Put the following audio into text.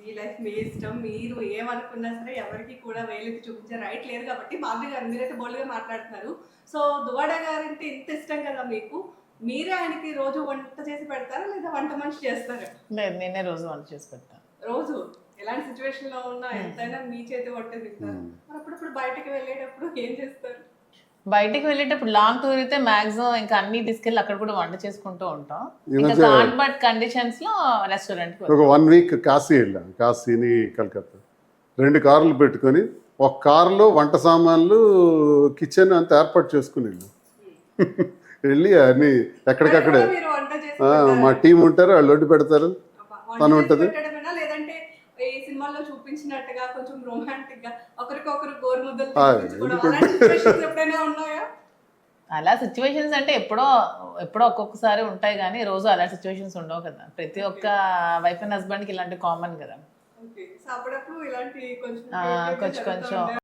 మీ life మీ ఇష్టం. మీరు ఏమనుకున్నా సరే ఎవరికీ కూడా వేలెత్తి చూపించే రైట్ లేదు కాబట్టి మాధవి గారు మీరైతే బోల్డ్‌గా మాట్లాడుతున్నారు. సో దువ్వాడ గారంటే ఇంత ఇష్టం కదా మీకు. మీరే ఆయనకి రోజు వంట చేసి పెడతారా? లేదా వంట మనిషి చేస్తారా? లేదు, నేనే రోజు వంట చేసి పెడతాను. రోజు ఎలాంటి సిట్యుయేషన్‌లో ఉన్నా ఎంతైనా మీ చేతి వంటే తింటారు. మరి అప్పుడప్పుడు బయటకి వెళ్ళేటప్పుడు ఏం చేస్తారు? బయటికి వెళ్ళేటప్పుడు లాంగ్ టూర్ అయితే మాక్సిమం ఇంకా అన్ని తీసుకెళ్ళి అక్కడ కూడా వంట చేసుకుంటూ ఉంటాం. ఈ ఇంకా మధ్య కాన్ బట్ కండిషన్స్ లో రెస్టారెంట్ ఒక 1 వీక్ కాశీ వెళ్ళాం. కాశీని కలకత్తా 2 కార్లు పెట్టుకొని ఒక కారులో వంట సామాన్లు కిచెన్ అంతా ఏర్పాటు చేసుకుని వెళ్ళాం. వెళ్ళి అన్ని ఎక్కడికక్కడే కూడా మీరు వంట చేసి మా టీం ఉంటారు, వాళ్ళు వండి పెడతారు, వంట పని చేసి ఉంటుంది. పెట్టడమేనా? లేదంటే ఈ సినిమాల్లో చూపించినట్టుగా కొంచెం రొమాంటిక్ గా ఒకరికొకరు గోరుముద్దలు తినిపించుకోవడం అలాంటి సిట్యుయేషన్స్ ఎప్పుడైనా ఉన్నాయా? అలా సిచ్యువేషన్స్ అంటే ఎప్పుడో ఒక్కొక్కసారి ఉంటాయి కానీ రోజు అలా సిచ్యువేషన్స్ ఉండవు కదా. ప్రతి ఒక్క వైఫ్ అండ్ హస్బెండ్ కి ఇలాంటి కామన్ కదా. ఓకే. సో అప్పుడప్పుడు ఇలాంటి కొంచెం కొంచెం జరుగుతూ ఉంటాయా?